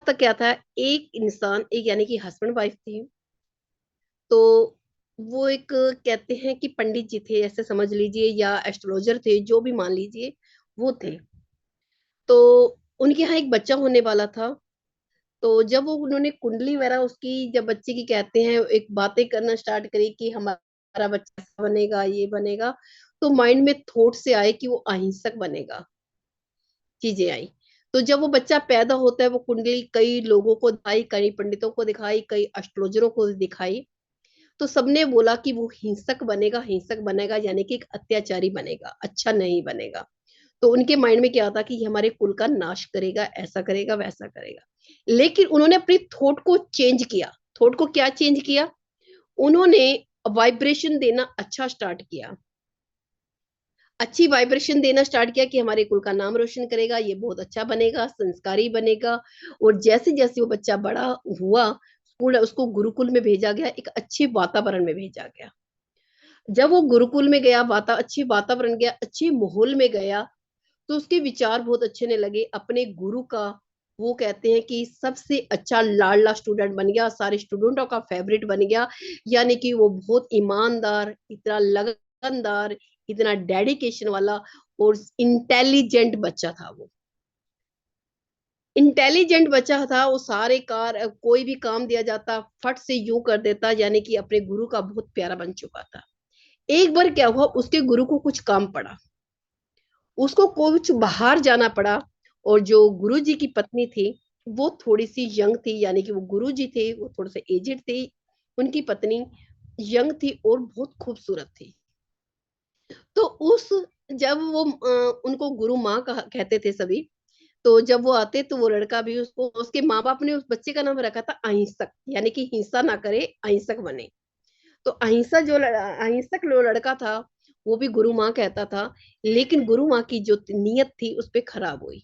तक क्या था, एक इंसान, एक यानी कि हस्बैंड वाइफ थी। तो वो एक कहते हैं कि पंडित जी थे, ऐसे समझ लीजिए, या एस्ट्रोलॉजर थे, जो भी मान लीजिए वो थे। तो उनके यहाँ एक बच्चा होने वाला था। तो जब वो उन्होंने कुंडली वगैरह उसकी, जब बच्चे की कहते हैं, एक बातें करना स्टार्ट करी कि हमारा बच्चा ऐसा बनेगा, ये बनेगा, तो माइंड में थॉट से आए कि वो अहिंसक बनेगा। चीजें आई। तो जब वो बच्चा पैदा होता है, वो कुंडली कई लोगों को दिखाई, कई पंडितों को दिखाई, कई एस्ट्रोलॉजरों को दिखाई। तो सबने बोला कि वो हिंसक बनेगा, हिंसक बनेगा, यानी कि एक अत्याचारी बनेगा, अच्छा नहीं बनेगा। तो उनके माइंड में क्या था कि ये हमारे कुल का नाश करेगा, ऐसा करेगा, वैसा करेगा। लेकिन उन्होंने अपनी थॉट को चेंज किया। थॉट को क्या चेंज किया? उन्होंने वाइब्रेशन देना अच्छा स्टार्ट किया। अच्छी वाइब्रेशन देना स्टार्ट किया कि हमारे कुल का नाम रोशन करेगा, ये बहुत अच्छा बनेगा, संस्कारी बनेगा। और जैसे जैसे वो बच्चा बड़ा हुआ, स्कूल, उसको गुरुकुल में भेजा गया, एक अच्छे वातावरण में भेजा गया। जब वो गुरुकुल में गया, अच्छे वातावरण गया, अच्छे माहौल में गया, तो उसके विचार बहुत अच्छे ने लगे अपने गुरु का। वो कहते हैं कि सबसे अच्छा लाडला स्टूडेंट बन गया, सारे स्टूडेंटों का फेवरेट बन गया। यानी कि वो बहुत ईमानदार, इतना लगनदार, इतना डेडिकेशन वाला और इंटेलिजेंट बच्चा था वो। इंटेलिजेंट बच्चा था वो, सारे कोई भी काम दिया जाता फट से यूं कर देता, यानी कि अपने गुरु का बहुत प्यारा बन चुका था। एक बार क्या हुआ, उसके गुरु को कुछ काम पड़ा, उसको कुछ बाहर जाना पड़ा। और जो गुरु जी की पत्नी थी, वो थोड़ी सी यंग थी, यानी कि वो गुरु जी थे, वो थोड़े से एजेड थे। उनकी पत्नी यंग थी और बहुत खूबसूरत थी। तो उस जब वो उनको गुरु माँ कहते थे सभी। तो जब वो आते तो वो लड़का भी, उसको उसके माँ बाप ने उस बच्चे का नाम रखा था अहिंसक, यानी कि हिंसा ना करे, अहिंसक बने। तो अहिंसक जो लड़का था, वो भी गुरु माँ कहता था। लेकिन गुरु माँ की जो नीयत थी उस पे खराब हुई।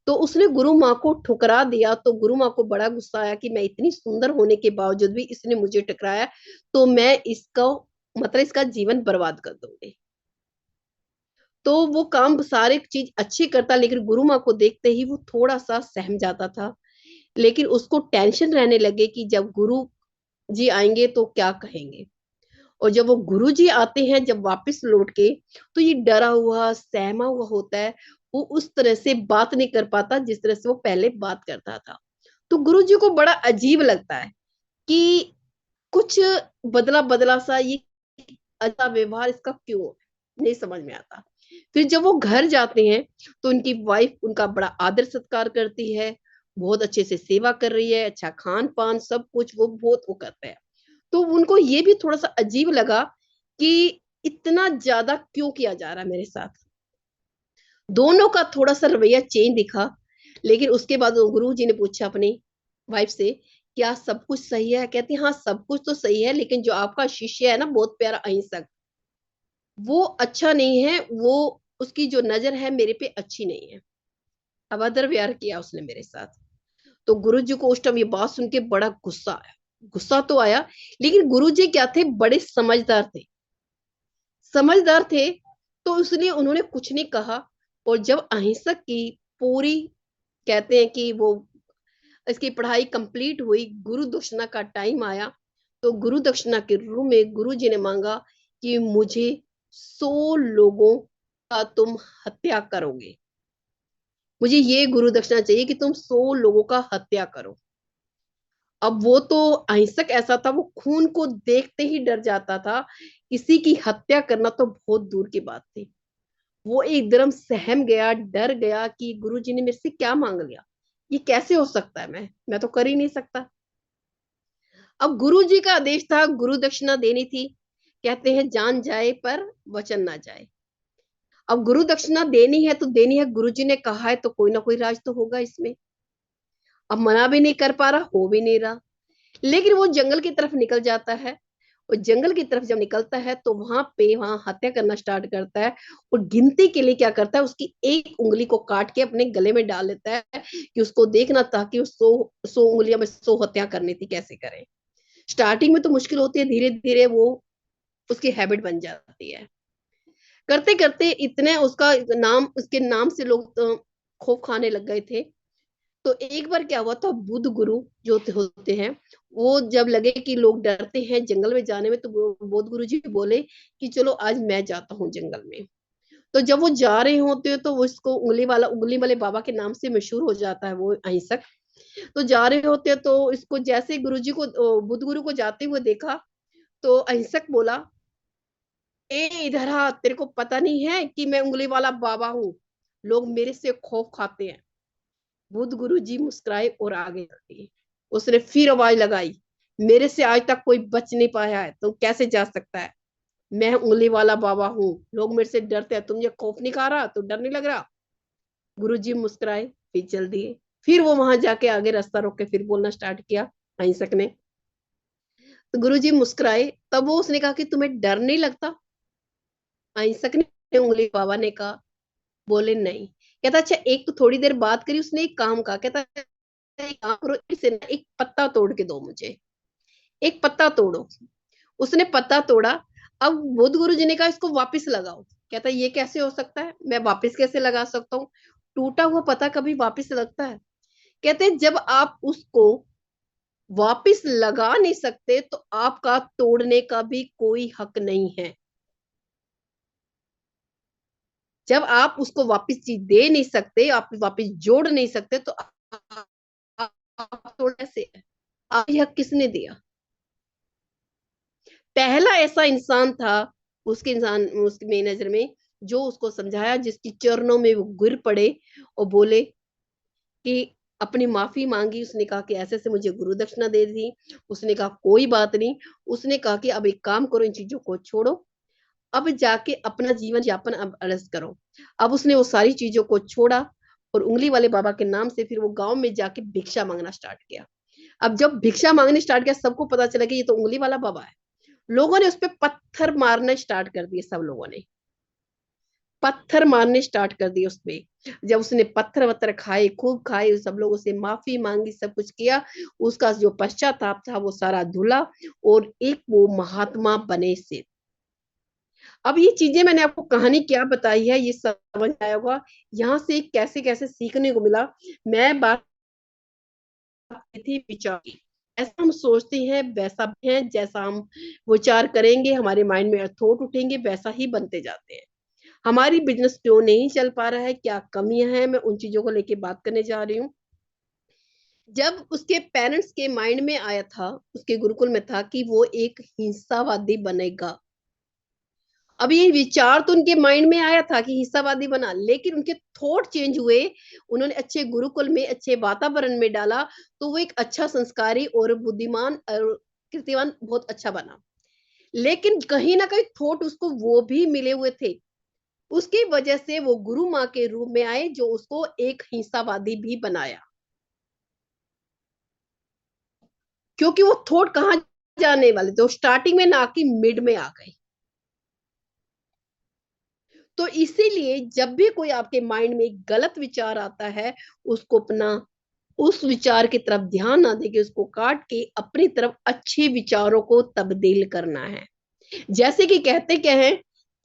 तो उसने गुरु माँ को ठुकरा दिया। तो गुरु माँ को बड़ा गुस्सा आया कि मैं इतनी सुंदर होने के बावजूद भी इसने मुझे टकराया, तो मैं इसका मतलब इसका जीवन बर्बाद कर दूंगी। तो वो काम सारे चीज अच्छी करता, लेकिन गुरु माँ को देखते ही वो थोड़ा सा सहम जाता था। लेकिन उसको टेंशन रहने लगे कि जब गुरु जी आएंगे तो क्या कहेंगे। और जब वो गुरु जी आते हैं, जब वापस लौट के, तो ये डरा हुआ, सहमा हुआ होता है। वो उस तरह से बात नहीं कर पाता जिस तरह से वो पहले बात करता था। तो गुरु जी को बड़ा अजीब लगता है कि कुछ बदला बदला सा ये, अच्छा व्यवहार इसका क्यों है? नहीं समझ में आता। फिर जब वो घर जाते हैं, तो उनकी वाइफ उनका बड़ा आदर सत्कार करती है, बहुत अच्छे से सेवा कर रही है, अच्छा खान पान सब कुछ वो बहुत वो करते हैं। तो उनको ये भी थोड़ा सा अजीब लगा कि इतना ज्यादा क्यों किया जा रहा है मेरे साथ। दोनों का थोड़ा सा रवैया चेंज दिखा। लेकिन उसके बाद गुरु जी ने पूछा अपनी वाइफ से, क्या सब कुछ सही है? कहती हाँ, सब कुछ तो सही है, लेकिन जो आपका शिष्य है ना, बहुत प्यारा अहिंसक, वो अच्छा नहीं है। वो, उसकी जो नजर है मेरे पे अच्छी नहीं है, अभद्र व्यवहार किया उसने मेरे साथ। तो गुरु जी को उस टाइम ये बात सुन के बड़ा गुस्सा आया। गुस्सा तो आया, लेकिन गुरु जी क्या थे, बड़े समझदार थे। समझदार थे, तो उसने उन्होंने कुछ नहीं कहा। और जब अहिंसक की पूरी, कहते हैं कि वो, इसकी पढ़ाई कंप्लीट हुई, गुरु दक्षिणा का टाइम आया। तो गुरु दक्षिणा के रूप में गुरु जी ने मांगा कि मुझे 100 लोगों का तुम हत्या करोगे, मुझे ये गुरु दक्षिणा चाहिए कि तुम 100 लोगों का हत्या करो। अब वो तो अहिंसक ऐसा था, वो खून को देखते ही डर जाता था, किसी की हत्या करना तो बहुत दूर की बात थी। वो एकदम सहम गया, डर गया कि गुरुजी ने मेरे से क्या मांग लिया, ये कैसे हो सकता है, मैं तो कर ही नहीं सकता। अब गुरुजी का आदेश था, गुरु दक्षिणा देनी थी। कहते हैं जान जाए पर वचन ना जाए। अब गुरु दक्षिणा देनी है तो देनी है, गुरुजी ने कहा है तो कोई ना कोई राज तो होगा इसमें। अब मना भी नहीं कर पा रहा, हो भी नहीं रहा। लेकिन वो जंगल की तरफ निकल जाता है। और जंगल की तरफ जब निकलता है तो वहां हत्या करना स्टार्ट करता है। और गिनती के लिए क्या करता है, उसकी एक उंगली को काट के अपने गले में डाल लेता है कि उसको देखना था कि उस 100 उंगलियां में 100 हत्या करनी थी, कैसे करें। स्टार्टिंग में तो मुश्किल होती है, धीरे धीरे वो उसकी हैबिट बन जाती है। करते करते इतने उसका नाम, उसके नाम से लोग तो खौफ खाने लग गए थे। तो एक बार क्या हुआ था, बुद्ध गुरु जो होते हैं, वो जब लगे कि लोग डरते हैं जंगल में जाने में, तो बुद्ध गुरु जी बोले कि चलो आज मैं जाता हूँ जंगल में। तो जब वो जा रहे होते हैं तो वो इसको उंगली वाले बाबा के नाम से मशहूर हो जाता है वो अहिंसक। तो जा रहे होते हैं तो इसको जैसे गुरु जी को, बुद्ध गुरु को जाते हुए देखा, तो अहिंसक बोला, ए इधर आ, तेरे को पता नहीं है कि मैं उंगली वाला बाबा हूँ, लोग मेरे से खौफ खाते हैं। बुद्ध गुरु जी मुस्कुराए और आगे बढ़े। उसने फिर आवाज लगाई, मेरे से आज तक कोई बच नहीं पाया है, तो कैसे जा सकता है, मैं उंगली वाला बाबा हूँ, लोग मेरे से डरते हैं, तुझे खौफ नहीं खा रहा, तो डर नहीं लग रहा। गुरु जी मुस्कुराए, फिर चल दिए। फिर वो वहां जाके आगे रास्ता रोक के फिर बोलना स्टार्ट किया अहिंसक ने। तो गुरु जी मुस्कुराए, तब वो उसने कहा कि तुम्हें डर नहीं लगता। अहिंसक ने, उंगली बाबा ने कहा, बोले नहीं। कहता अच्छा, एक तो थोड़ी देर बात करी, उसने एक काम कहा, कहता एक काम करो, इसे ना एक पत्ता तोड़ के दो मुझे, एक पत्ता तोड़ो। उसने पत्ता तोड़ा। अब बुद्ध गुरु जी ने कहा इसको वापस लगाओ। कहता ये कैसे हो सकता है, मैं वापस कैसे लगा सकता हूँ, टूटा हुआ पत्ता कभी वापस लगता है। कहते जब आप उसको वापस लगा नहीं सकते तो आपका तोड़ने का भी कोई हक नहीं है। जब आप उसको वापस चीज दे नहीं सकते, आप वापस जोड़ नहीं सकते, तो आप तोड़ कैसे है, आप यह किसने दिया। पहला ऐसा इंसान था उसकी मेरी नजर में, जो उसको समझाया, जिसकी चरणों में वो गिर पड़े और बोले कि अपनी माफी मांगी। उसने कहा कि ऐसे से मुझे गुरु दक्षिणा दे दी। उसने कहा कोई बात नहीं। उसने कहा कि अब एक काम करो, इन चीजों को छोड़ो, अब जाके अपना जीवन यापन अब अलग करो। अब उसने वो सारी चीजों को छोड़ा और उंगली वाले बाबा के नाम से फिर वो गांव में जाके भिक्षा मांगना स्टार्ट किया। अब जब भिक्षा मांगने स्टार्ट किया, सबको पता चला कि ये तो उंगली वाला बाबा है। लोगों ने उस पर पत्थर मारना स्टार्ट कर दिए, सब लोगों ने पत्थर मारने स्टार्ट कर दिए उस पे। जब उसने पत्थर वत्थर खाए, खूब खाए, सब लोगों से माफी मांगी, सब कुछ किया, उसका जो पश्चाताप था वो सारा धुला, और एक वो महात्मा बने से। अब ये चीजें मैंने आपको कहानी क्या बताई है, ये समझ आया होगा यहाँ से कैसे कैसे सीखने को मिला। मैं बात की थी विचार की। ऐसा हम सोचते हैं वैसा है, जैसा हम विचार करेंगे हमारे माइंड में थॉट उठेंगे, वैसा ही बनते जाते हैं। हमारी बिजनेस क्यों नहीं चल पा रहा है, क्या कमियां हैं, मैं उन चीजों को लेके बात करने जा रही हूँ। जब उसके पेरेंट्स के माइंड में आया था, उसके गुरुकुल में था कि वो एक हिंसावादी बनेगा। अब ये विचार तो उनके माइंड में आया था कि हिस्सावादी बना, लेकिन उनके थॉट चेंज हुए। उन्होंने अच्छे गुरुकुल में, अच्छे वातावरण में डाला, तो वो एक अच्छा संस्कारी और बुद्धिमान और कीर्तिवान बहुत अच्छा बना। लेकिन कहीं ना कहीं थॉट उसको वो भी मिले हुए थे। उसकी वजह से वो गुरु माँ के रूप में आए, जो उसको एक हिंसावादी भी बनाया। क्योंकि वो थॉट कहाँ जाने वाले थे, स्टार्टिंग में ना कि मिड में आ गए। तो इसीलिए जब भी कोई आपके माइंड में गलत विचार आता है, उसको अपना उस विचार की तरफ ध्यान ना देके, उसको काट के अपनी तरफ अच्छे विचारों को तब्दील करना है। जैसे कि कहते क्या है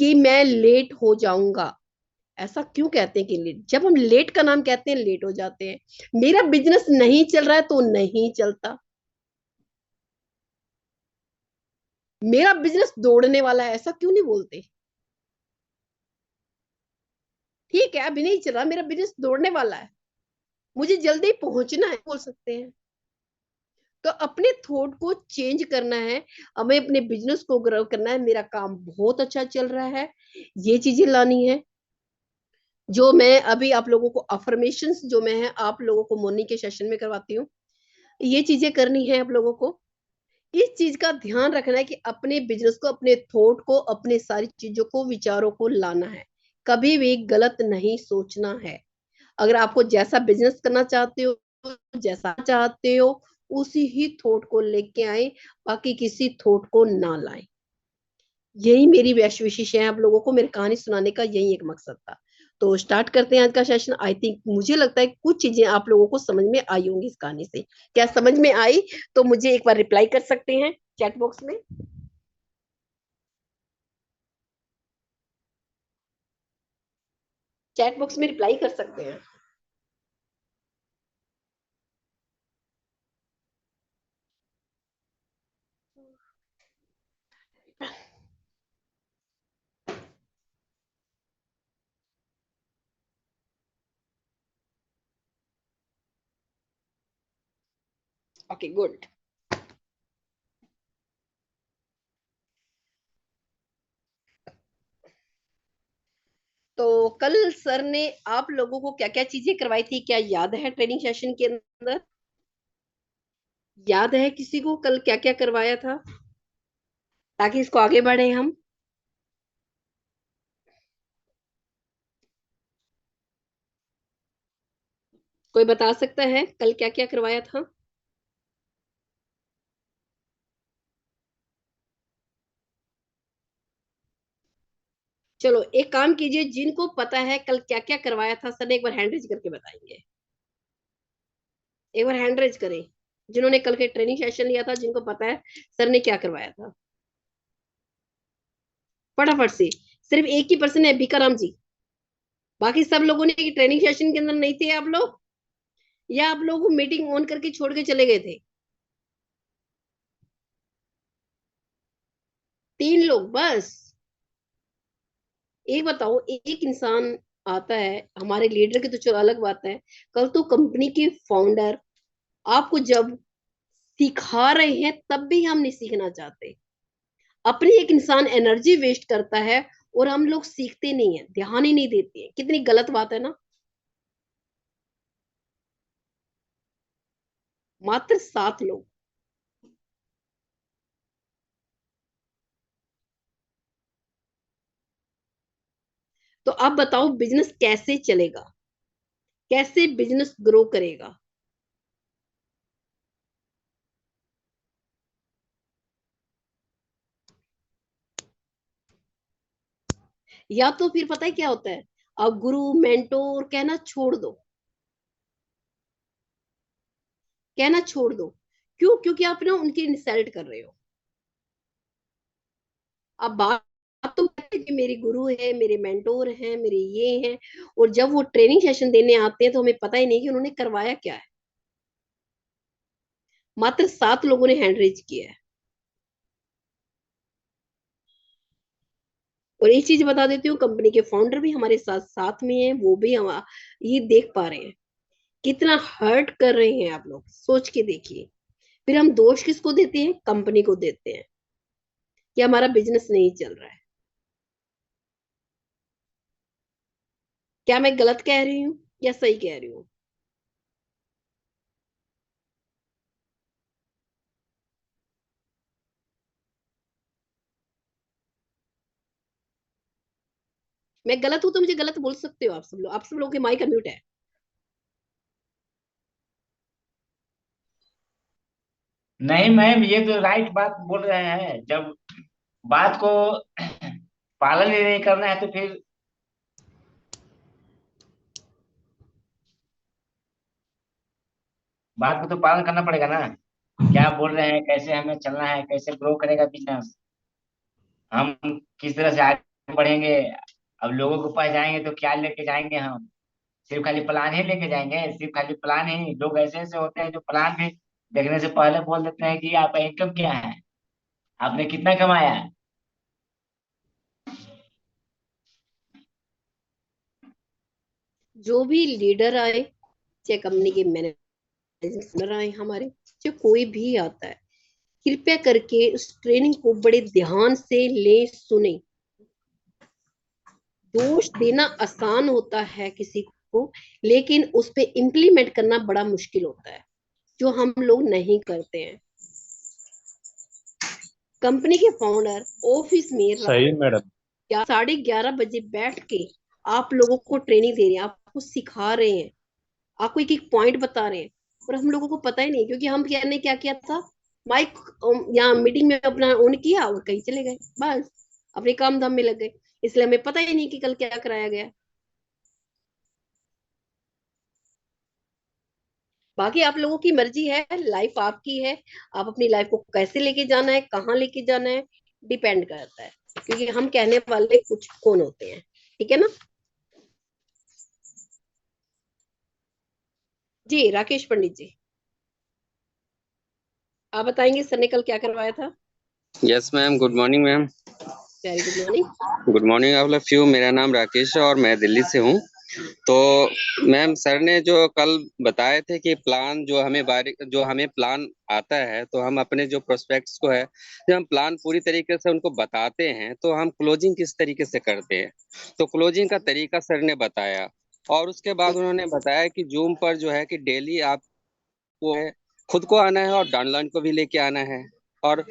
कि मैं लेट हो जाऊंगा। ऐसा क्यों कहते हैं कि लेट, जब हम लेट का नाम कहते हैं लेट हो जाते हैं। मेरा बिजनेस नहीं चल रहा है तो नहीं चलता। मेरा बिजनेस दौड़ने वाला है, ऐसा क्यों नहीं बोलते। ठीक है, अभी नहीं चल रहा, मेरा बिजनेस दौड़ने वाला है, मुझे जल्दी पहुंचना है, बोल सकते हैं। तो अपने थॉट को चेंज करना है, हमें अपने बिजनेस को ग्रो करना है। मेरा काम बहुत अच्छा चल रहा है, ये चीजें लानी है। जो मैं अभी आप लोगों को अफर्मेशंस जो मैं है आप लोगों को मॉर्निंग के सेशन में करवाती हूँ, ये चीजें करनी है आप लोगों को। इस चीज का ध्यान रखना है कि अपने बिजनेस को, अपने थॉट को, अपने सारी चीजों को, विचारों को लाना है। कभी भी गलत नहीं सोचना है। अगर आपको जैसा बिजनेस करना चाहते हो, जैसा चाहते हो, उसी ही थॉट को लेके आए, बाकी किसी थॉट को ना लाए। यही मेरी वैश्य विशेष है आप लोगों को, मेरी कहानी सुनाने का यही एक मकसद था। तो स्टार्ट करते हैं आज का सेशन। आई थिंक, मुझे लगता है कुछ चीजें आप लोगों को समझ में आई होंगी इस कहानी से। क्या समझ में आई, तो मुझे एक बार रिप्लाई कर सकते हैं चैट बॉक्स में। चैट बॉक्स में रिप्लाई कर सकते हैं। Okay good. तो कल सर ने आप लोगों को क्या क्या चीजें करवाई थी, क्या याद है ट्रेनिंग सेशन के अंदर? याद है किसी को कल क्या क्या करवाया था, ताकि इसको आगे बढ़े हम? कोई बता सकता है कल क्या क्या करवाया था? चलो एक काम कीजिए, जिनको पता है कल क्या क्या करवाया था सर ने, एक बार हैंड रेज करके बताएंगे। एक बार हैंड रेज करें जिन्होंने कल के ट्रेनिंग सेशन लिया था, जिनको पता है सर ने क्या करवाया था, फटाफट से। सिर्फ एक ही पर्सन है, बीकाराम जी। बाकी सब लोगों ने ट्रेनिंग सेशन के अंदर नहीं थे आप लोग, या आप लोग मीटिंग ऑन करके छोड़ के चले गए थे? 3 लोग बस। एक बताओ, एक इंसान आता है, हमारे लीडर की तो चलो अलग बात है, कल तो कंपनी के फाउंडर आपको जब सिखा रहे हैं तब भी हम नहीं सीखना चाहते। अपनी एक इंसान एनर्जी वेस्ट करता है और हम लोग सीखते नहीं है, ध्यान ही नहीं देते हैं, कितनी गलत बात है ना। मात्र 7 लोग। तो अब बताओ बिजनेस कैसे चलेगा, कैसे बिजनेस ग्रो करेगा? या तो फिर पता है क्या होता है, अब गुरु मेंटोर कहना छोड़ दो, कहना छोड़ दो। क्यों? क्योंकि आप ना उनकी इंसल्ट कर रहे हो। अब बात तो है कि मेरे गुरु है, मेरे मेंटोर हैं, मेरे ये हैं, और जब वो ट्रेनिंग सेशन देने आते हैं तो हमें पता ही नहीं कि उन्होंने करवाया क्या है। मात्र 7 लोगों ने हैंड रेज किया है। और एक चीज बता देती हूँ, कंपनी के फाउंडर भी हमारे साथ साथ में है, वो भी हम ये देख पा रहे हैं कितना हर्ट कर रहे हैं आप लोग, सोच के देखिए। फिर हम दोष किसको देते हैं? कंपनी को देते हैं कि हमारा बिजनेस नहीं चल रहा है। क्या मैं गलत कह रही हूँ या सही कह रही हूँ? मैं गलत हूं तो मुझे गलत बोल सकते हो आप सब लोग, आप सब लोगों के माइक म्यूट है। नहीं मैम, ये तो राइट बात बोल रहे हैं। जब बात को पालन ही नहीं करना है तो फिर बात को तो पालन करना पड़ेगा ना। क्या बोल रहे हैं, कैसे हमें चलना है, कैसे ग्रो करेगा बिजनेस, हम किस तरह से आगे बढ़ेंगे। अब लोगों को पास जाएंगे तो क्या लेके जाएंगे हम? सिर्फ खाली प्लान ही लेके जाएंगे? सिर्फ खाली प्लान ही? लोग ऐसे ऐसे होते हैं जो प्लान भी देखने से पहले बोल देते हैं कि आपका इनकम क्या है, आपने कितना कमाया है। जो भी लीडर आए, चाहे कंपनी के मैनेजर आए हमारे, चाहे कोई भी आता है, कृपया करके उस ट्रेनिंग को बड़े ध्यान से ले, सुने। दोष देना आसान होता है किसी को, लेकिन उस पे इम्प्लीमेंट करना बड़ा मुश्किल होता है, जो हम लोग नहीं करते हैं। कंपनी के फाउंडर ऑफिस में सही रात मैडम। 11:30 बजे बैठ के आप लोगों को ट्रेनिंग दे रहे हैं, आपको सिखा रहे हैं, आपको एक एक पॉइंट बता रहे हैं, और हम लोगों को पता ही नहीं, क्योंकि हम क्या ने क्या किया था, माइक यहाँ मीटिंग में अपना ऑन किया और कहीं चले गए, बस अपने काम धाम में लग गए। इसलिए हमें पता ही नहीं कि कल क्या कराया गया। बाकी आप लोगों की मर्जी है, लाइफ आपकी है, आप अपनी लाइफ को कैसे लेके जाना है, कहाँ लेके जाना है, डिपेंड करता है, क्योंकि हम कहने वाले कुछ कौन होते हैं। ठीक है ना? जी राकेश पंडित जी, आप बताएंगे सर ने कल क्या करवाया था? Yes ma'am, good morning ma'am. Very good morning. Good morning all of you. मेरा नाम राकेश है और मैं दिल्ली से हूँ। तो मैम सर ने जो कल बताए थे कि प्लान जो हमें प्लान आता है, तो हम अपने जो प्रोस्पेक्ट्स को है, जब हम प्लान पूरी तरीके से उनको बताते हैं तो हम क्लोजिंग किस तरीके से करते हैं। तो क्लोजिंग का तरीका सर ने बताया, और उसके बाद उन्होंने बताया कि जूम पर जो है कि डेली आपको है खुद को आना है और डाउनलाइन को भी लेके आना है। और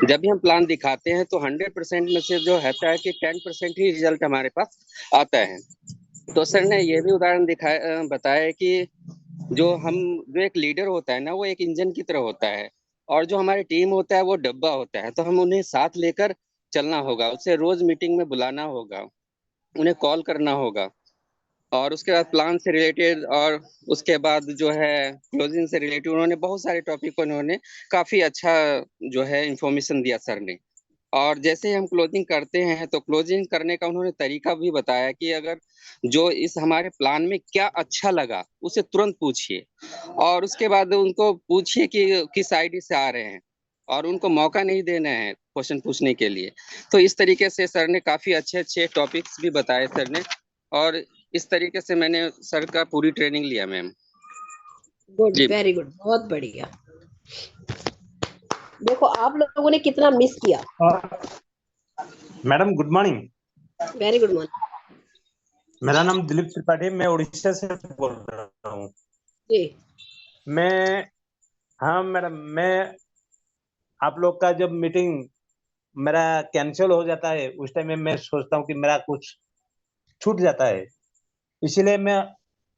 जब भी हम प्लान दिखाते हैं तो 100% में से जो रहता है कि 10% ही रिजल्ट हमारे पास आता है। तो सर ने ये भी उदाहरण बताया कि जो एक लीडर होता है ना, वो एक इंजन की तरह होता है, और जो हमारी टीम होता है वो डब्बा होता है। तो हम उन्हें साथ लेकर चलना होगा, उसे रोज मीटिंग में बुलाना होगा, उन्हें कॉल करना होगा, और उसके बाद प्लान से रिलेटेड, और उसके बाद जो है क्लोजिंग से रिलेटेड उन्होंने बहुत सारे टॉपिक को उन्होंने काफी अच्छा जो है इंफॉर्मेशन दिया सर ने। और जैसे ही हम क्लोजिंग करते हैं तो क्लोजिंग करने का उन्होंने तरीका भी बताया कि अगर जो इस हमारे प्लान में क्या अच्छा लगा उसे तुरंत पूछिए, और उसके बाद उनको पूछिए कि किस आईडी से आ रहे हैं, और उनको मौका नहीं देना है क्वेश्चन पूछने के लिए। तो इस तरीके से सर ने काफी अच्छे अच्छे टॉपिक्स भी बताए सर ने, और इस तरीके से मैंने सर का पूरी ट्रेनिंग लिया मैम। गुड, जी। वेरी गुड, बहुत बढ़िया। देखो आप लोगों ने कितना मिस किया। Madam good morning. Very good morning मेरा नाम दिलीप त्रिपाठी, मैं उड़ीसा से बोल रहा हूँ। जी। मैं हाँ मैडम, मैं आप लोग का जब मीटिंग मेरा कैंसिल हो जाता है उस टाइम में मैं सोचता हूँ कि मेरा कुछ छूट जाता है, इसीलिए मैं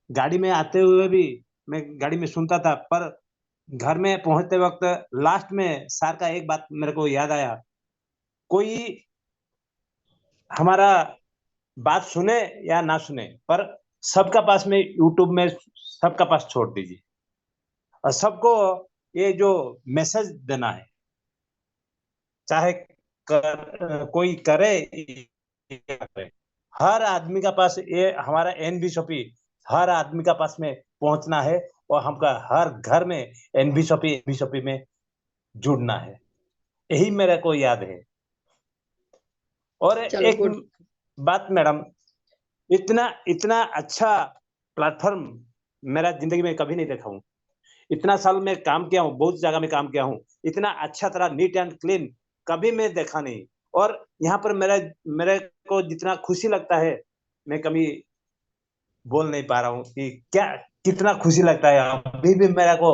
गाड़ी में आते हुए भी मैं गाड़ी में सुनता था। पर घर में पहुंचते वक्त लास्ट में सर का एक बात मेरे को याद आया, कोई हमारा बात सुने या ना सुने, पर सबका पास में यूट्यूब में सबका पास छोड़ दीजिए, और सबको ये जो मैसेज देना है, चाहे कोई करे या करे, हर आदमी का पास ये हमारा एनबीशपी हर आदमी का पास में पहुंचना है, और हमका हर घर में एनबीशपी में जुड़ना है, यही मेरे को याद है। और चलो एक गुड। बात मैडम, इतना इतना अच्छा प्लेटफॉर्म मेरा जिंदगी में कभी नहीं देखा हूँ। इतना साल में काम किया हूँ, बहुत जगह में काम किया हूँ, इतना अच्छा तरह नीट एंड क्लीन कभी मैं देखा नहीं। और यहाँ पर मेरे मेरे को जितना खुशी लगता है, मैं कभी बोल नहीं पा रहा हूँ कि क्या कितना खुशी लगता है। अभी भी मेरा को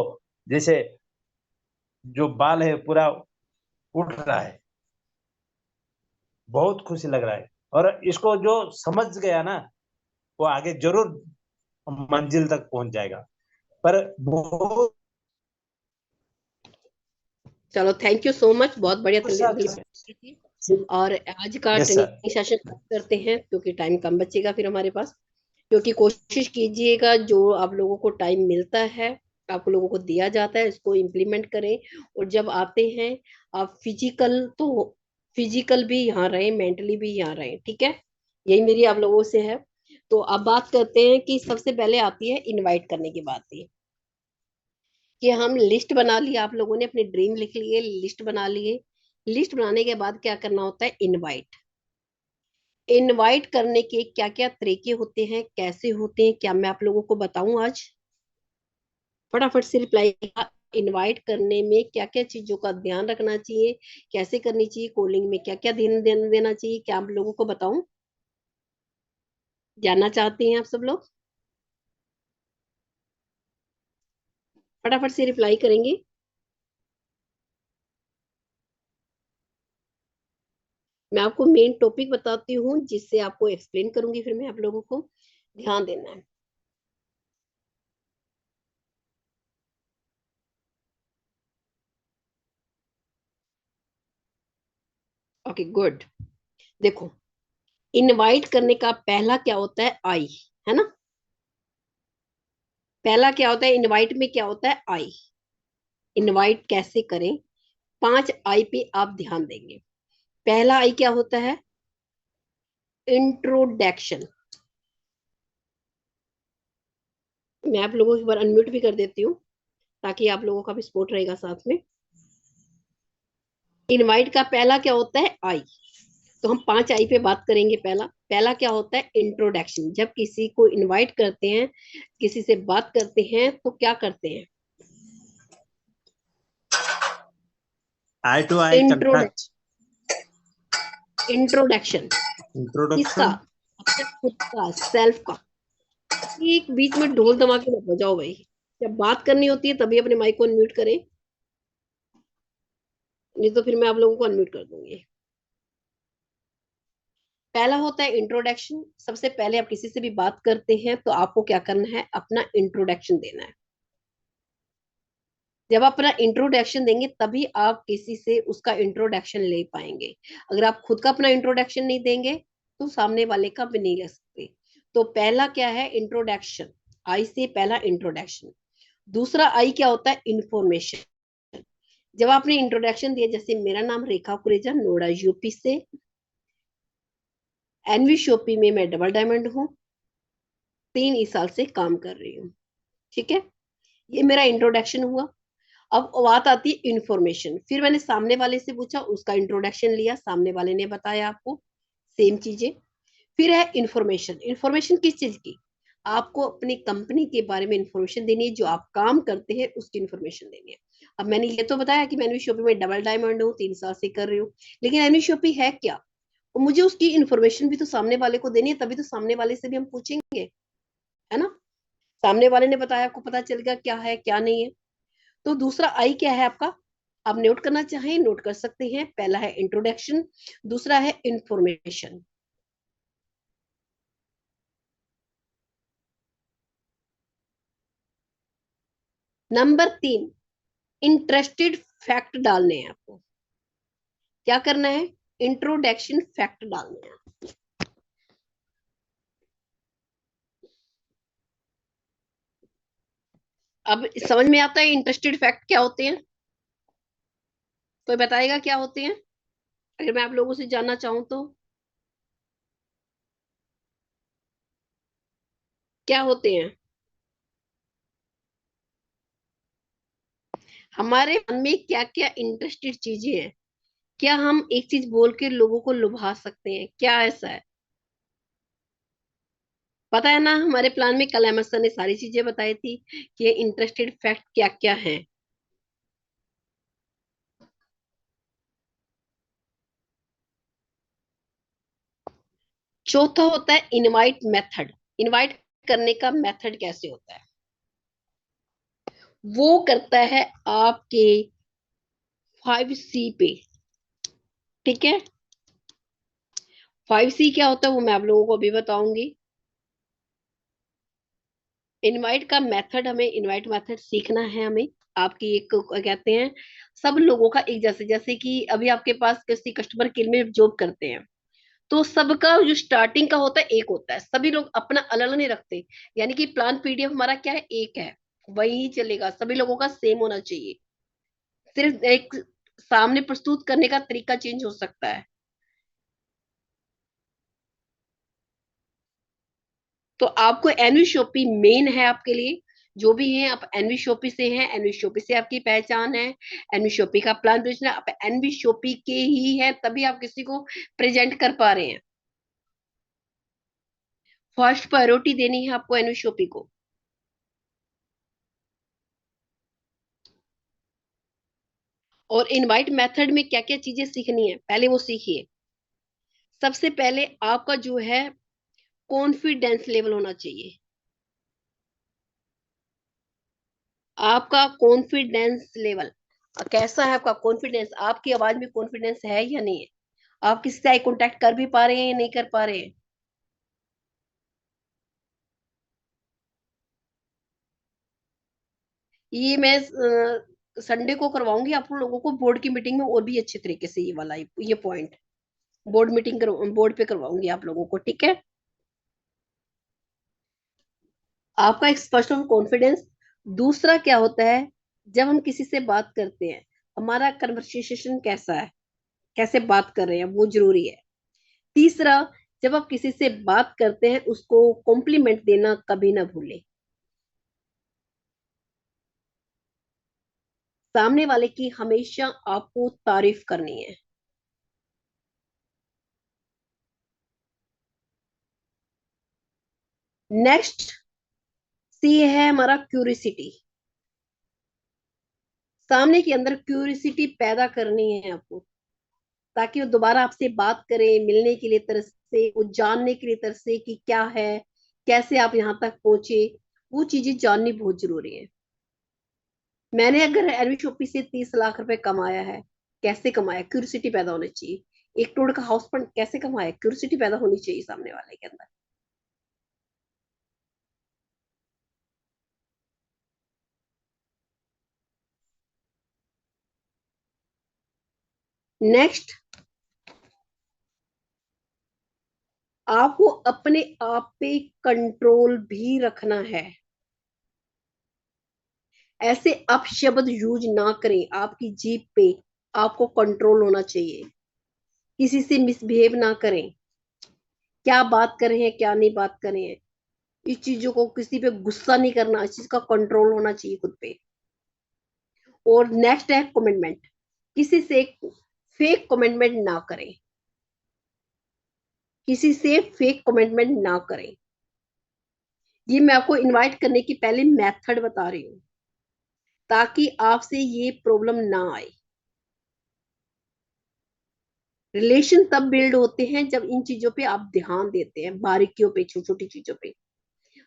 जैसे जो बाल है पूरा उठ रहा है, बहुत खुशी लग रहा है। और इसको जो समझ गया ना, वो आगे जरूर मंजिल तक पहुंच जाएगा। पर बहुत चलो थैंक यू सो मच, बहुत बढ़िया अच्छा। थी। और आज का यस सर। ट्रेनिंग सेशन करते हैं क्योंकि टाइम कम बचेगा फिर हमारे पास। क्योंकि कोशिश कीजिएगा जो आप लोगों को टाइम मिलता है, आप लोगों को दिया जाता है, इसको इम्प्लीमेंट करें। और जब आते हैं आप फिजिकल भी यहाँ रहे, मेंटली भी यहाँ रहे, ठीक है। यही मेरी आप लोगों से है। तो अब बात करते हैं कि सबसे पहले आती है इनवाइट करने की बात ही, कि हम लिस्ट बना लिया, आप लोगों ने अपने ड्रीम लिख लिए, लिस्ट बना लिए। लिस्ट बनाने के बाद क्या करना होता है, इनवाइट। इनवाइट करने के क्या क्या तरीके होते हैं, कैसे होते हैं, क्या मैं आप लोगों को बताऊं आज? फटाफट से रिप्लाई। इनवाइट करने में क्या क्या चीजों का ध्यान रखना चाहिए, कैसे करनी चाहिए, कॉलिंग में क्या क्या ध्यान देना चाहिए, क्या आप लोगों को बताऊं? जानना चाहते हैं आप सब लोग? फटाफट से रिप्लाई करेंगे। मैं आपको मेन टॉपिक बताती हूँ जिससे आपको एक्सप्लेन करूंगी, फिर मैं आप लोगों को ध्यान देना है। Okay good. देखो, इनवाइट करने का पहला क्या होता है, आई, है ना। पहला क्या होता है इनवाइट में, क्या होता है, आई। इनवाइट कैसे करें, 5 आई पे आप ध्यान देंगे। पहला आई क्या होता है, इंट्रोडक्शन। मैं आप लोगों को एक बार अनम्यूट भी कर देती हूँ ताकि आप लोगों का भी सपोर्ट रहेगा साथ में। इनवाइट का पहला क्या होता है, आई। तो हम 5 आई पे बात करेंगे। पहला पहला क्या होता है? इंट्रोडक्शन। जब किसी को इनवाइट करते हैं, किसी से बात करते हैं, तो क्या करते हैं? Eye to eye introduction. Contact. Introduction किसका? इंट्रोडक्शन। अपने खुद का, सेल्फ का। एक बीच में ढोल धमाके मत बजाओ भाई। जब बात करनी होती है तभी अपने माइक को अनम्यूट करें, नहीं तो फिर मैं आप लोगों को अनम्यूट कर दूंगी। पहला होता है इंट्रोडक्शन। सबसे पहले आप किसी से भी बात करते हैं तो आपको क्या करना है? अपना इंट्रोडक्शन देना है। जब आप अपना इंट्रोडक्शन देंगे तभी आप किसी से उसका इंट्रोडक्शन ले पाएंगे। अगर आप खुद का अपना इंट्रोडक्शन नहीं देंगे तो सामने वाले का भी नहीं ले सकते। तो पहला क्या है? इंट्रोडक्शन। आई से पहला इंट्रोडक्शन। दूसरा आई क्या होता है? इंफॉर्मेशन। जब आपने इंट्रोडक्शन दिया, जैसे मेरा नाम रेखा कुरेजा, नोएडा यूपी से, एनवी शोपी में मैं डबल डायमंड हूँ, 3 साल से काम कर रही हूँ। ठीक है, ये मेरा इंट्रोडक्शन हुआ। अब बात आती है इंफॉर्मेशन। फिर मैंने सामने वाले से पूछा, उसका इंट्रोडक्शन लिया, सामने वाले ने बताया आपको सेम चीजें। फिर है इंफॉर्मेशन। इंफॉर्मेशन किस चीज की? आपको अपनी कंपनी के बारे में इंफॉर्मेशन देनी है, जो आप काम करते हैं उसकी इंफॉर्मेशन देनी है। अब मैंने ये तो बताया कि मैं एनवी शॉपी में डबल डायमंड हूँ, 3 साल से कर रही हूँ, लेकिन एनवी शॉपी है क्या? और मुझे उसकी इंफॉर्मेशन भी तो सामने वाले को देनी है, तभी तो सामने वाले से भी हम पूछेंगे, है ना? सामने वाले ने बताया, आपको पता चल गया क्या है क्या नहीं है। तो दूसरा आई क्या है आपका? आप नोट करना चाहें नोट कर सकते हैं। पहला है इंट्रोडक्शन, दूसरा है इंफॉर्मेशन। नंबर 3, इंटरेस्टेड फैक्ट डालने हैं आपको। क्या करना है? इंट्रोडक्शन फैक्ट डालने हैं। अब समझ में आता है इंटरेस्टेड फैक्ट क्या होते हैं? कोई बताएगा क्या होते हैं, अगर मैं आप लोगों से जानना चाहूं तो? क्या होते हैं? हमारे मन में क्या क्या इंटरेस्टेड चीजें हैं? क्या हम एक चीज बोल के लोगों को लुभा सकते हैं? क्या ऐसा है? पता है ना, हमारे प्लान में कल अहमद सर ने सारी चीजें बताई थी कि इंटरेस्टेड फैक्ट क्या क्या है। चौथा होता है इनवाइट मेथड। इनवाइट करने का मेथड कैसे होता है? वो करता है आपके 5C पे। ठीक है, 5C क्या होता है वो मैं आप लोगों को अभी बताऊंगी। इनवाइट का मेथड, हमें इनवाइट मेथड सीखना है हमें। आपकी एक क्या कहते हैं, सब लोगों का एक जैसे, जैसे कि अभी आपके पास किसी कस्टमर केयर में जॉब करते हैं, तो सबका जो स्टार्टिंग का होता है एक होता है, सभी लोग अपना अलग अलग नहीं रखते। यानी कि प्लान पीडीएफ हमारा क्या है? एक है, वही चलेगा, सभी लोगों का सेम होना चाहिए। सिर्फ एक सामने प्रस्तुत करने का तरीका चेंज हो सकता है। तो आपको एनवी शॉपी मेन है आपके लिए। जो भी है आप एनवी शॉपी से हैं, एनवी शॉपी से आपकी पहचान है, एनवी शॉपी का प्लान बेचना, आप एनवी शॉपी के ही है, तभी आप किसी को प्रेजेंट कर पा रहे हैं। फर्स्ट प्रायोरिटी देनी है आपको एनवी शॉपी को। और इनवाइट मेथड में क्या क्या चीजें सीखनी है, पहले वो सीखिए। सबसे पहले आपका जो है कॉन्फिडेंस लेवल होना चाहिए। आपका कॉन्फिडेंस लेवल कैसा है? आपका कॉन्फिडेंस, आपकी आवाज में कॉन्फिडेंस है या नहीं है? आप किसी से आई कांटेक्ट कर भी पा रहे हैं या नहीं कर पा रहे हैं? ये मैं संडे को करवाऊंगी आप लोगों को बोर्ड की मीटिंग में, और भी अच्छे तरीके से ये वाला ये पॉइंट बोर्ड मीटिंग बोर्ड पे करवाऊंगी आप लोगों को। ठीक है, आपका एक फर्स्ट ऑफ कॉन्फिडेंस। दूसरा क्या होता है? जब हम किसी से बात करते हैं, हमारा कन्वर्सेशन कैसा है, कैसे बात कर रहे हैं, वो जरूरी है। तीसरा, जब आप किसी से बात करते हैं उसको कॉम्प्लीमेंट देना कभी ना भूलें। सामने वाले की हमेशा आपको तारीफ करनी है। नेक्स्ट सी है हमारा क्यूरिसिटी। सामने के अंदर क्यूरिसिटी पैदा करनी है आपको, ताकि वो दोबारा आपसे बात करे, मिलने के लिए तरसे, वो जानने के लिए तरसे कि क्या है, कैसे आप यहाँ तक पहुंचे। वो चीजें जाननी बहुत जरूरी है। मैंने अगर एलवी शॉपी से 30 लाख रुपए कमाया है, कैसे कमाया? क्यूरियोसिटी पैदा होनी चाहिए। 1 करोड़ का हाउस फंड कैसे कमाया? क्यूरियोसिटी पैदा होनी चाहिए सामने वाले के अंदर। नेक्स्ट, आपको अपने आप पे कंट्रोल भी रखना है। ऐसे अपशब्द यूज ना करें, आपकी जीभ पे आपको कंट्रोल होना चाहिए। किसी से मिसबिहेव ना करें, क्या बात कर रहे हैं क्या नहीं बात कर रहे हैं, इस चीजों को, किसी पे गुस्सा नहीं करना, इस चीज का कंट्रोल होना चाहिए खुद पे। और नेक्स्ट है कमिटमेंट। किसी से फेक कमिटमेंट ना करें, किसी से फेक कमिटमेंट ना करें। ये मैं आपको इनवाइट करने की पहले मेथड बता रही हूँ, ताकि आपसे ये प्रॉब्लम ना आए। रिलेशन तब बिल्ड होते हैं जब इन चीजों पे आप ध्यान देते हैं, बारीकियों पे, छोटी छोटी चीजों पे।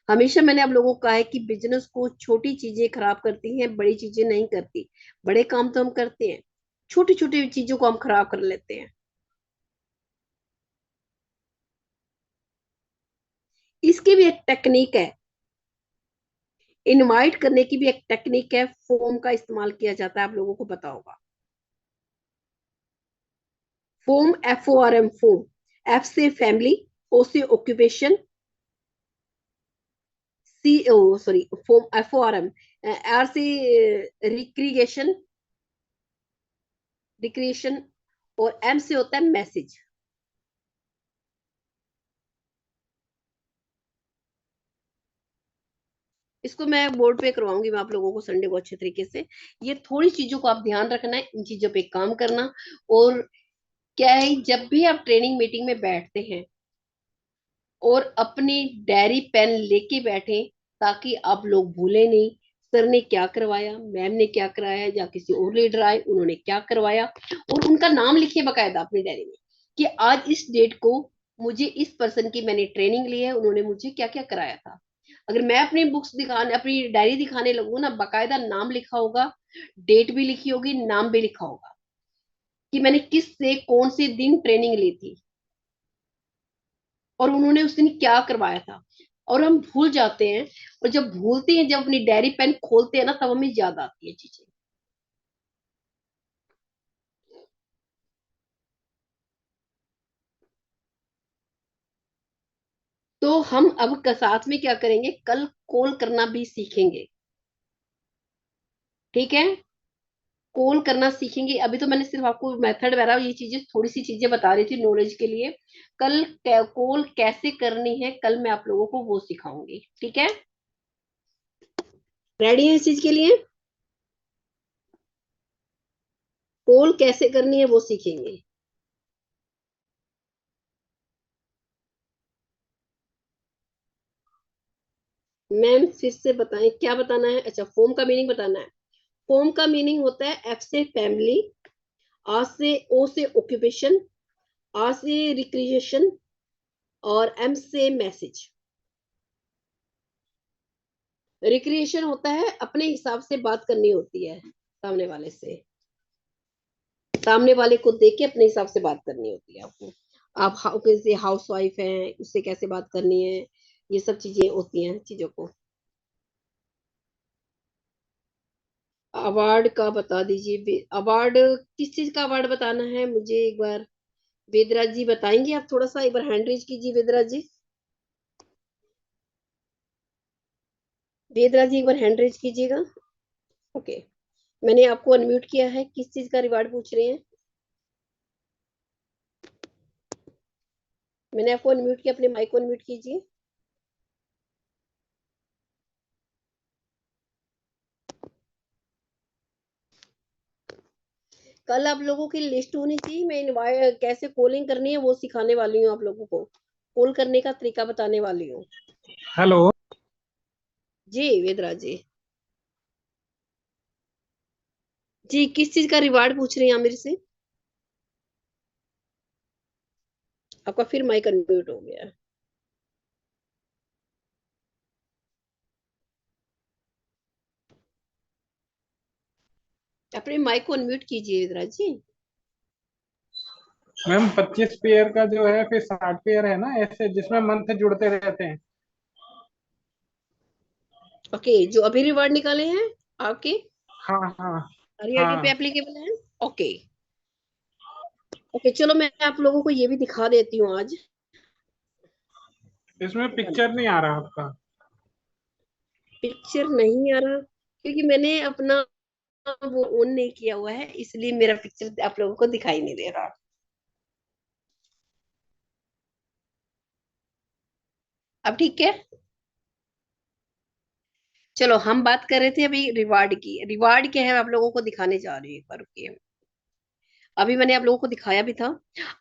हमेशा मैंने आप लोगों को कहा है कि बिजनेस को छोटी चीजें खराब करती हैं, बड़ी चीजें नहीं करती। बड़े काम तो हम करते हैं, छोटी छोटी चीजों को हम खराब कर लेते हैं। इसकी भी एक टेक्निक है, इनवाइट करने की भी एक टेक्निक है। फॉर्म का इस्तेमाल किया जाता है, आप लोगों को पता होगा। Form, FORM, form. F से फैमिली, O से ऑक्यूपेशन, सी ओ सॉरी फॉर्म FORM, R से रिक्रिएशन, रिक्रिएशन, और M से होता है मैसेज। इसको मैं बोर्ड पे करवाऊंगी मैं आप लोगों को संडे को अच्छे तरीके से। ये थोड़ी चीजों को आप ध्यान रखना है, इन चीजों पे काम करना। और क्या है, जब भी आप ट्रेनिंग मीटिंग में बैठते हैं और अपनी डायरी पेन लेके बैठे, ताकि आप लोग भूले नहीं सर ने क्या करवाया, मैम ने क्या कराया, या किसी और लीडर आए उन्होंने क्या करवाया। और उनका नाम लिखिए बकायदा अपनी डायरी में, कि आज इस डेट को मुझे इस पर्सन की मैंने ट्रेनिंग ली है, उन्होंने मुझे क्या क्या कराया था। अगर मैं अपनी बुक्स दिखाने, अपनी डायरी दिखाने लगूँ ना, बकायदा नाम लिखा होगा, डेट भी लिखी होगी, नाम भी लिखा होगा, कि मैंने किस से कौन से दिन ट्रेनिंग ली थी और उन्होंने उस दिन क्या करवाया था। और हम भूल जाते हैं, और जब भूलते हैं, जब अपनी डायरी पेन खोलते हैं ना, तब हमें याद आती है चीजें। तो हम अब साथ में क्या करेंगे, कल कॉल करना भी सीखेंगे। ठीक है, कॉल करना सीखेंगे। अभी तो मैंने सिर्फ आपको मेथड वगैरह ये चीजें, थोड़ी सी चीजें बता रही थी नॉलेज के लिए। कल कॉल कैसे करनी है, कल मैं आप लोगों को वो सिखाऊंगी। ठीक है, रेडी है इस चीज के लिए? कॉल कैसे करनी है वो सीखेंगे। मैम फिर से बताएं, क्या बताना है? अच्छा, फॉर्म का मीनिंग बताना है। फॉर्म का मीनिंग होता है F से फैमिली, R से O से ऑक्यूपेशन, R से रिक्रिएशन, और M से मैसेज। रिक्रिएशन होता है अपने हिसाब से बात करनी होती है सामने वाले से, सामने वाले को देख के अपने हिसाब से बात करनी होती है आपको। आप कैसे हाउस वाइफ हैं, उससे कैसे बात करनी है, ये सब चीजें होती हैं चीजों को। अवार्ड का बता दीजिए, अवार्ड किस चीज का अवार्ड बताना है मुझे एक बार वेदराज जी बताएंगे? आप थोड़ा सा एक बार हैंड रेज कीजिए वेदराज जी। वेदराज जी एक बार हैंड रेज कीजिएगा। ओके, मैंने आपको अनम्यूट किया है, किस चीज का रिवार्ड पूछ रहे हैं? मैंने आपको अनम्यूट किया, अपने माइक को अनम्यूट कीजिए। कल आप लोगों की लिस्ट होनी चाहिए, मैं कैसे कॉलिंग करनी है वो सिखाने वाली हूँ आप लोगों को, कॉल करने का तरीका बताने वाली हूँ। हेलो। जी वेदराज जी। जी किस चीज का रिवार्ड पूछ रही हैं आप मेरे से? आपका फिर माइक अनम्यूट हो गया है। अपने माइक को अनम्यूट कीजिए वेदराज जी। मैम 25 पेयर का जो है, फिर 60 पेयर है ना ऐसे, जिसमें मंथ जुड़ते रहते हैं। ओके, जो अभी रिवार्ड निकाले हैं आपके हाँ हाँ हरियाणा पे हाँ। एप्लीकेबल है। ओके। ओके चलो मैं आप लोगों को ये भी दिखा देती हूँ आज। इसमें पिक्चर नहीं आ रहा आपका। पिक्चर नहीं आ रहा क्योंकि मैंने अपना वो ऑन नहीं किया हुआ है, इसलिए मेरा पिक्चर आप लोगों को दिखाई नहीं दे रहा। अब ठीक है। चलो हम बात कर रहे थे अभी रिवार्ड की। रिवार्ड क्या है आप लोगों को दिखाने जा रही हूँ एक बार, रुकिए। अभी मैंने आप लोगों को दिखाया भी था।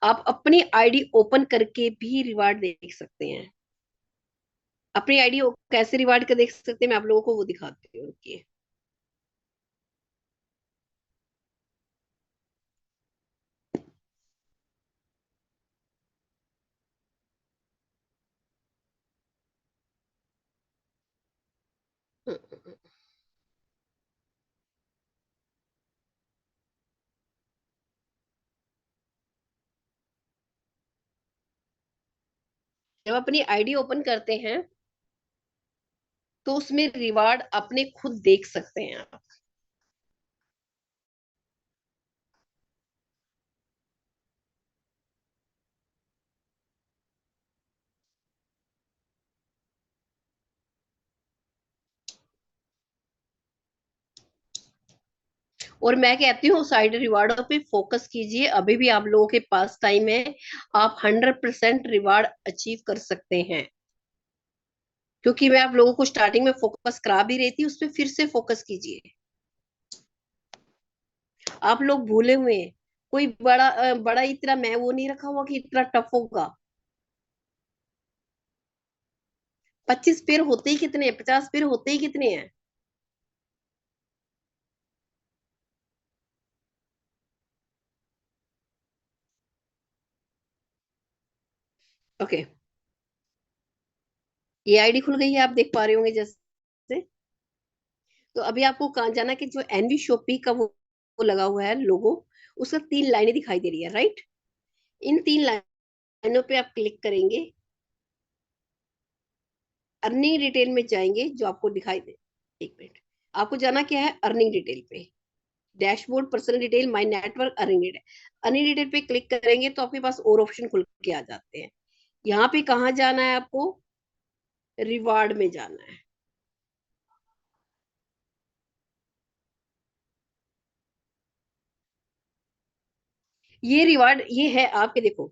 आप अपनी आईडी ओपन करके भी रिवार्ड देख सकते हैं। अपनी आईडी कैसे रिवार्ड का देख सकते हैं मैं आप लोगों को वो दिखाती हूँ, रुकिए। जब अपनी आईडी ओपन करते हैं तो उसमें रिवार्ड अपने खुद देख सकते हैं आप। और मैं कहती हूँ साइड रिवार्डों पे फोकस कीजिए, अभी भी आप लोगों के पास टाइम है। आप 100% रिवार्ड अचीव कर सकते हैं। क्योंकि मैं आप लोगों को स्टार्टिंग में फोकस करा भी रही थी, उस पर फिर से फोकस कीजिए। आप लोग भूले हुए हैं। कोई बड़ा इतना मैं वो नहीं रखा हुआ कि इतना टफ होगा। 25 पेड़ होते ही कितने हैं, 50 पेड़ होते ही कितने हैं? ओके। ये आईडी खुल गई है, आप देख पा रहे होंगे जैसे। तो अभी आपको कहाँ जाना कि जो एनवी शॉपी का वो लगा हुआ है लोगो, उसका 3 लाइनें दिखाई दे रही है, राइट। इन 3 लाइनों पे आप क्लिक करेंगे। अर्निंग डिटेल में जाएंगे जो आपको दिखाई दे। एक मिनट। आपको जाना क्या है, अर्निंग डिटेल पे। Dashboard, personal detail, my network, earning detail. Earning detail पे क्लिक करेंगे तो आपके पास और ऑप्शन खुल के आ जाते हैं। यहाँ पे कहाँ जाना है आपको, रिवार्ड में जाना है। ये रिवार्ड ये है आपके, देखो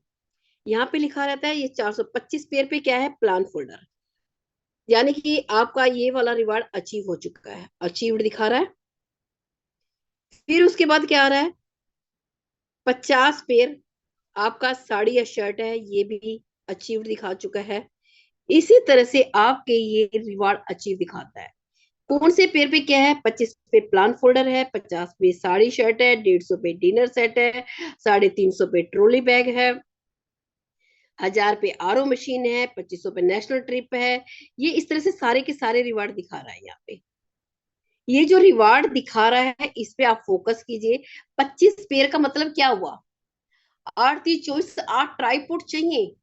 यहाँ पे लिखा रहता है ये 425 पेयर पे क्या है, प्लान फोल्डर। यानी कि आपका ये वाला रिवार्ड अचीव हो चुका है, अचीव्ड दिखा रहा है। फिर उसके बाद क्या आ रहा है, 50 पेयर आपका साड़ी या शर्ट है, ये भी अचीव दिखा चुका है। इसी तरह से आपके ये रिवार्ड अचीव दिखाता है। कौन से पेयर पे क्या है, 25 पे प्लान फोल्डर है, 50 पे साड़ी शर्ट है, 150 पे डिनर सेट है, 350 पे ट्रॉली बैग है, 1000 पे आरओ मशीन है, 2500 पे नेशनल ट्रिप है। ये इस तरह से सारे के सारे रिवार्ड दिखा रहा है यहाँ पे। ये जो रिवार्ड दिखा रहा है इस पे आप फोकस कीजिए। 25 पेयर का मतलब क्या हुआ, 8 3 24 8 ट्राईपोर्ट चाहिए।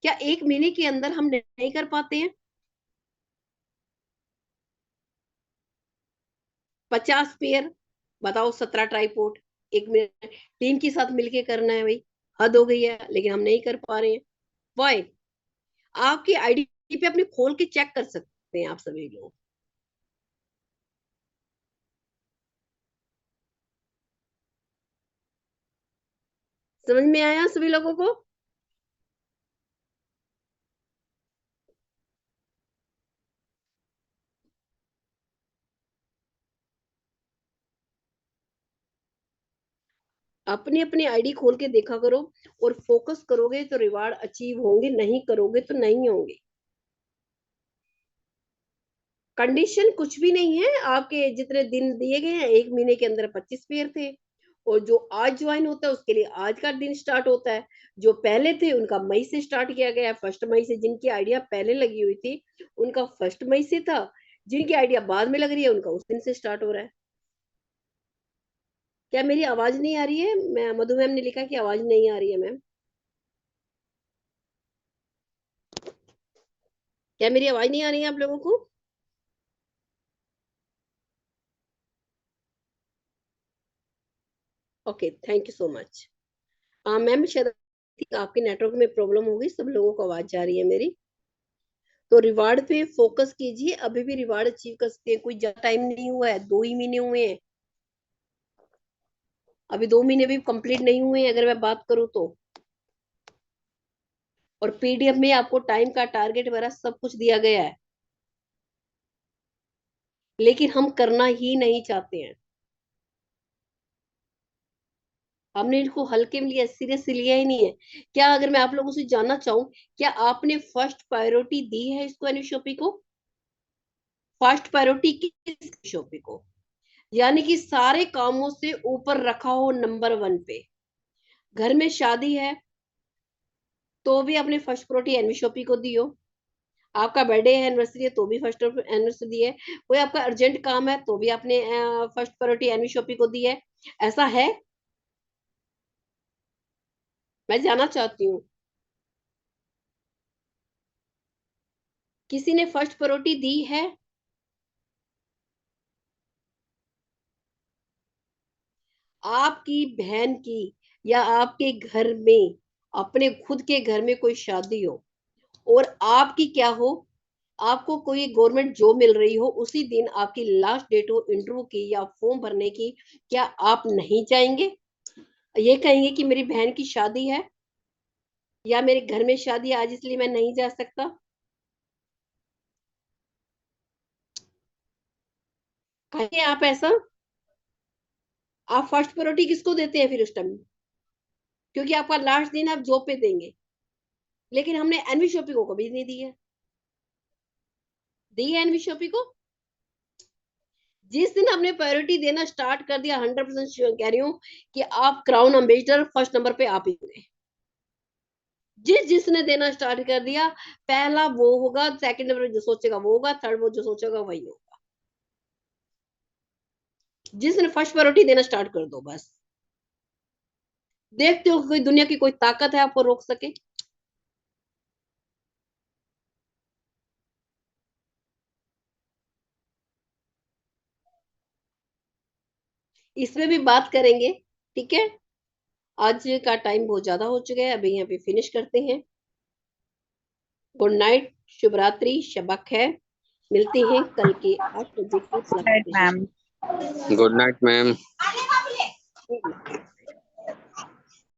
क्या 1 महीने के अंदर हम नहीं कर पाते हैं? 50 पेयर, बताओ 17 ट्राईपोर्ट। 1 महीने टीम के साथ मिलके करना है भाई, हद हो गई है, लेकिन हम नहीं कर पा रहे हैं। वाई? आपकी आईडी पे अपने खोल के चेक कर सकते हैं आप सभी लोग। समझ में आया सभी लोगों को? अपनी अपनी आईडी खोल के देखा करो और फोकस करोगे तो रिवार्ड अचीव होंगे, नहीं करोगे तो नहीं होंगे। कंडीशन कुछ भी नहीं है, आपके जितने दिन दिए गए हैं, 1 महीने के अंदर 25 पेयर थे, और जो आज ज्वाइन होता है उसके लिए आज का दिन स्टार्ट होता है। जो पहले थे उनका मई से स्टार्ट किया गया है, 1 मई से। जिनकी आइडिया पहले लगी हुई थी उनका 1 मई से था, जिनकी आइडिया बाद में लग रही है उनका उस दिन से स्टार्ट हो रहा है। क्या मेरी आवाज नहीं आ रही है? मैं मधु मैम ने लिखा कि आवाज नहीं आ रही है मैम। क्या मेरी आवाज नहीं आ रही है आप लोगों को? Okay, thank you so much. Ma'am शायद आपके नेटवर्क में प्रॉब्लम होगी, सब लोगों को आवाज जा रही है मेरी। तो रिवार्ड पे फोकस कीजिए, अभी भी रिवार्ड अचीव कर सकते हैं। कोई ज्यादा टाइम नहीं हुआ है, 2 ही महीने हुए हैं, अभी 2 महीने भी कंप्लीट नहीं हुए हैं अगर मैं बात करूं तो। और पीडीएफ में आपको टाइम का टारगेट वगैरह सब कुछ दिया गया है, लेकिन हम करना ही नहीं चाहते हैं। हमने इनको हल्के में लिया, सीरियस लिया ही नहीं है। क्या अगर मैं आप लोगों से जानना चाहूं, क्या आपने फर्स्ट प्रायोरिटी दी है इसको, एनविशोपी को? फर्स्ट प्रायोरिटी किस शोपी को? यानी कि सारे कामों से ऊपर रखा हो नंबर 1 पे। घर में शादी है तो भी आपने फर्स्ट प्रायोरिटी एनविशोपी को दी हो, आपका बर्थडे है, एनिवर्सरी है, तो भी फर्स्ट एनिवर्सरी दी है, कोई आपका अर्जेंट काम है तो भी आपने फर्स्ट प्रायोरिटी एनविशोपी को दी है। ऐसा है? मैं जानना चाहती हूँ, किसी ने फर्स्ट प्रायोरिटी दी है? आपकी बहन की या आपके घर में, अपने खुद के घर में कोई शादी हो और आपकी क्या हो, आपको कोई गवर्नमेंट जॉब मिल रही हो, उसी दिन आपकी लास्ट डेट हो इंटरव्यू की या फॉर्म भरने की, क्या आप नहीं जाएंगे? ये कहेंगे कि मेरी बहन की शादी है या मेरे घर में शादी है आज, इसलिए मैं नहीं जा सकता? कहेंगे आप ऐसा? आप फर्स्ट प्रायोरिटी किसको देते हैं फिर उस टाइम? क्योंकि आपका लास्ट दिन आप जॉब पे देंगे, लेकिन हमने एनवी शॉपी को कभी नहीं दी है। दी है एनवी शॉपी को? जिस दिन हमने प्रायोरिटी देना स्टार्ट कर दिया, 100% कह रही हूँ कि आप क्राउन अम्बेसडर फर्स्ट नंबर पे आप ही होंगे। जिसने देना स्टार्ट कर दिया, पहला वो होगा, सेकंड नंबर जो सोचेगा वो होगा, थर्ड वो जो सोचेगा वही होगा। जिसने फर्स्ट प्रायोरिटी देना स्टार्ट कर दो बस। देखते हो कोई दुनिया की कोई ताकत है आपको रोक सके? इसमें भी बात करेंगे, ठीक है? आज का टाइम बहुत ज्यादा हो चुका है, अभी यहाँ पे फिनिश करते हैं। गुड नाइट, शुभ रात्रि, शब खैर। मिलते हैं कल के 8 बजे की मैम। Good night ma'am.